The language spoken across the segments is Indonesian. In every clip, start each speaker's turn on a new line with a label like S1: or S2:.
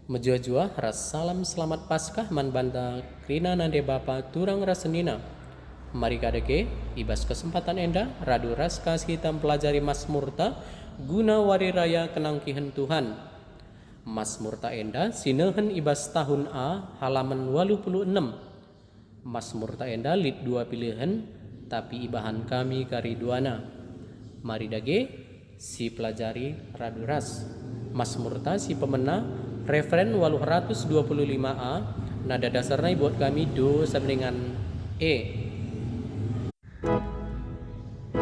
S1: Menjua-jua ras salam selamat Paskah man banta krina nande bapa turang rasenina. Mari kadeke ibas kesempatan enda radu ras kasih kita pelajari Mazmurta guna wari raya kenangkihan Tuhan. Mazmurta enda sinehen ibas tahun A halaman 86. Mazmurta enda lid 2 pilihan tapi ibahan kami kariduana. Mari dage si pelajari radu ras. Mazmurta si pemena referen 825A, nada dasarnya buat kami do sama dengan E.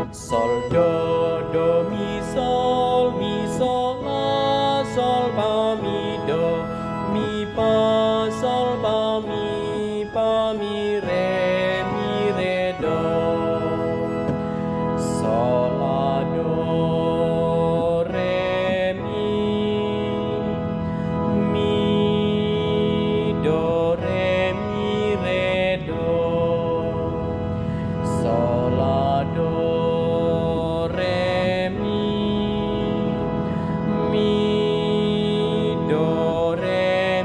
S1: Sol do mi sol la sol fa mi pa sol pa mi re do sol la do re mi do re do sol la do re mi do re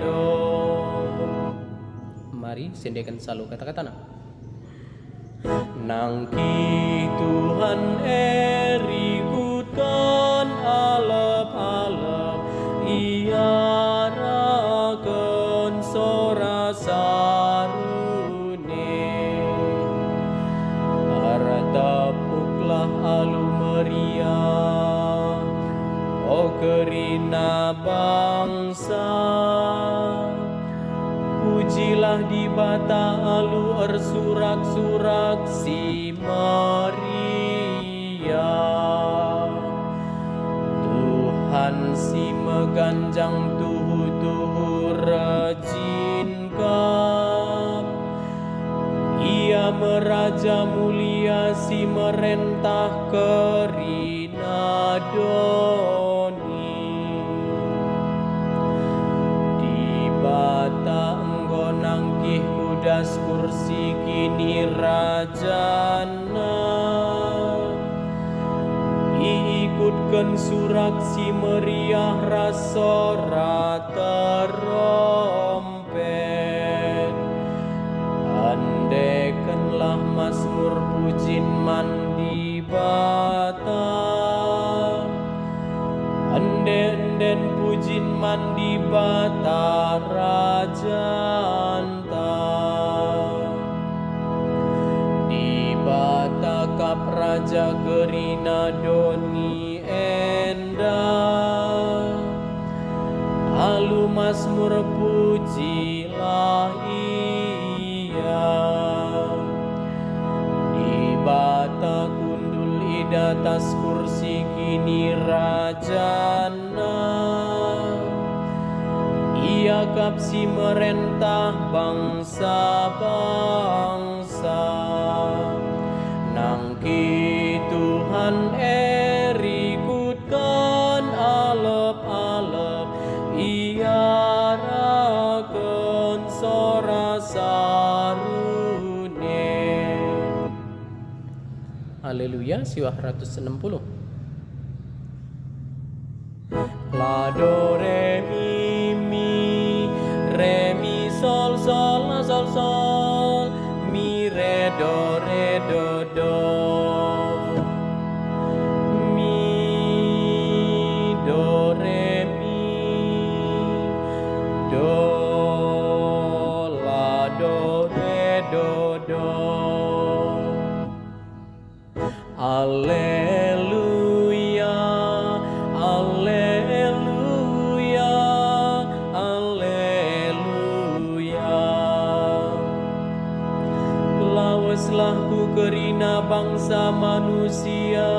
S1: do. Mari sendekan selalu kata-kata nangki Tuhan erikutkan alep-alep iarakan sora sarune artapuklah alu meriah o kerina bangsa pujilah di bata alu ersurak-surak si Maria. Tuhan si meganjang tuhu rajin kap. Ia meraja mulia si merentah kerina doni. Di bata nangkih kudas kursi kini rajana ikutkan surak si meriah rasora terompet andekanlah Mazmur pujin mandi bata anden pujin mandi bata rajanta di bata kap raja gerina doni enda alu Mazmur pujilah ia di bata kundul idatas kursi kini rajana ia kapsi merentah bangsa-bangsa nangki Tuhan erikutkan alep-alep iarakan sora sarune. Haleluya, siwah 160. La do re mi sol sol la sol sol mi re do do mi do re mi do la do re do Alleluia alleluia alleluia. Lawaslah ku kerina bangsa manusia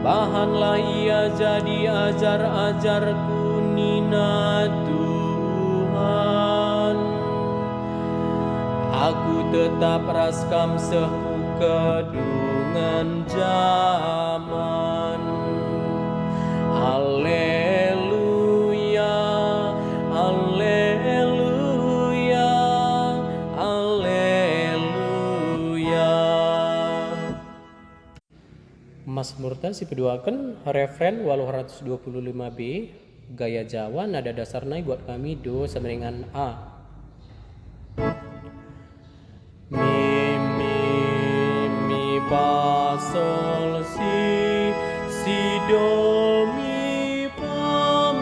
S1: bahanlah ia jadi ajar-ajarku nina Tuhan aku tetap raskam sehu kedungan zaman. Alleluia alleluia alleluia. Mazmurta si peduakan referen 825b Gaya Jawa nada dasar naik buat kami do sama dengan A. Mi fa sol si do mi pa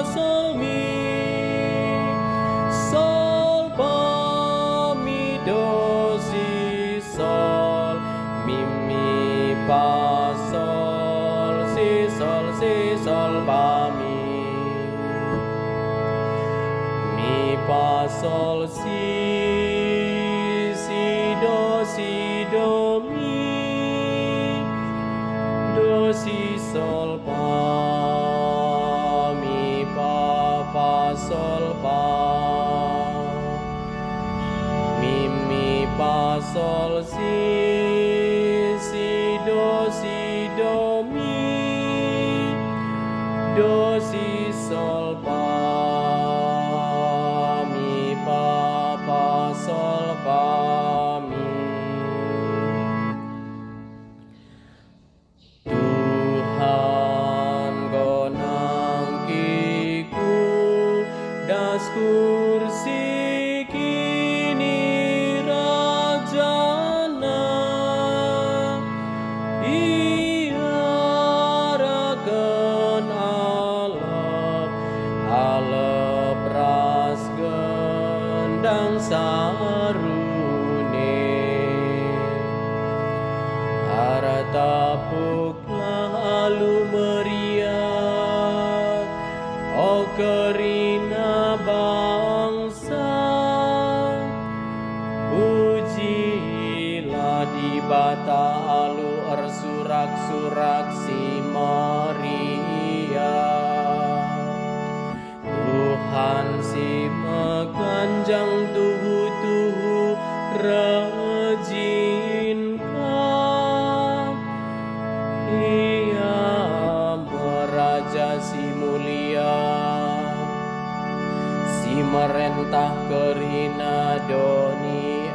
S1: sol mi do si sol mi pa sol pa mi pa sol si do mi do si sol pa mi pa sol pa mi pa sol si do mi do si sol pa mi pa sol pa mi. Tuhan gonang kiku das kursi kini rajana iarakan alep ras gendang sarune haratapuk lalu meriah oh kerina bangsa pujilah di bata alu ersurak-surak si Maria Tuhan si meganjang tuhu rajinkan ia meraja si mulia si merentah kerina doni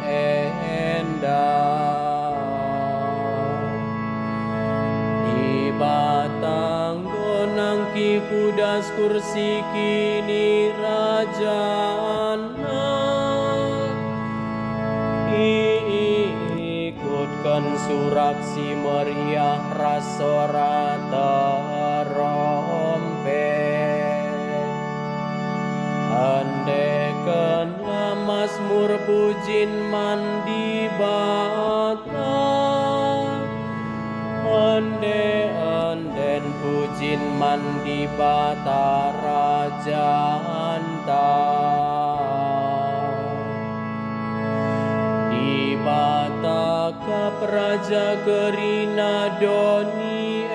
S1: endah di batang gonang ki kudas kursi kini rajana ikutkan surak si meriah rasora terompet andekenlah mazmur pujin mandi bata anden pujin mandi bata raja anta di bata kapraja kerina doni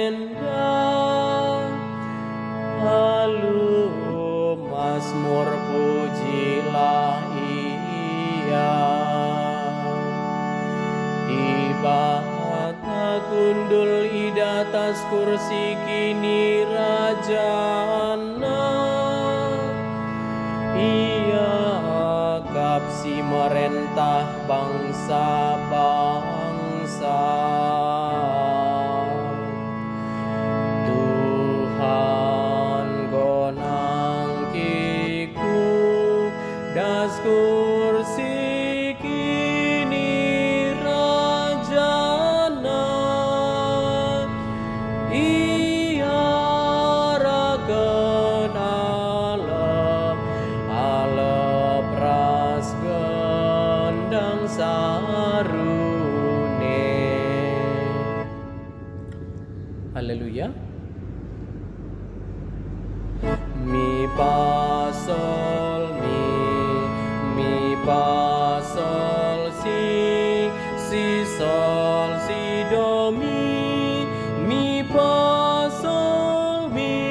S1: endah lalu mazmur pujilah ia di bata gundul idatas kursi kini rajana ia kapsi merentah bangsa-bangsa Tuhan gonang kiku das kursi kini rajana iarakan alep ras gendang sarune. Haleluya. Mi pa sol mi pa sol si sol si do mi pa sol mi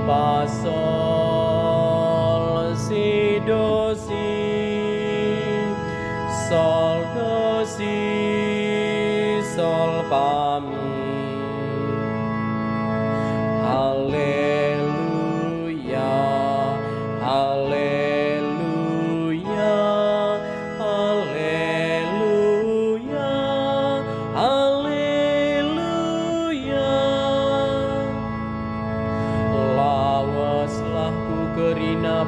S1: pa sol si do si sol pa mi. Haleluya, haleluya, haleluya, haleluya.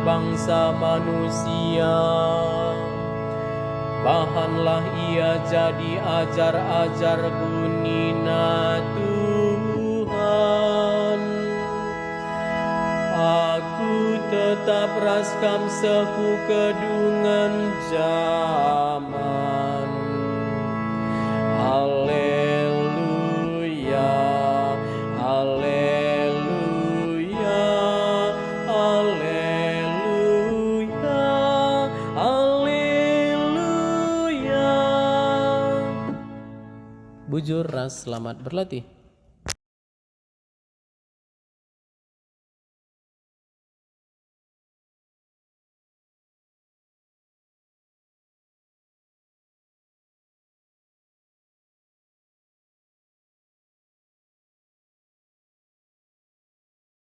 S1: bangsa manusia. Bahanlah ia jadi ajar-ajar gunina Tuhan. Aku tetap raskam sehu kedungan zaman. Haleluya, haleluya, haleluya, haleluya. Bujur ras, selamat berlatih.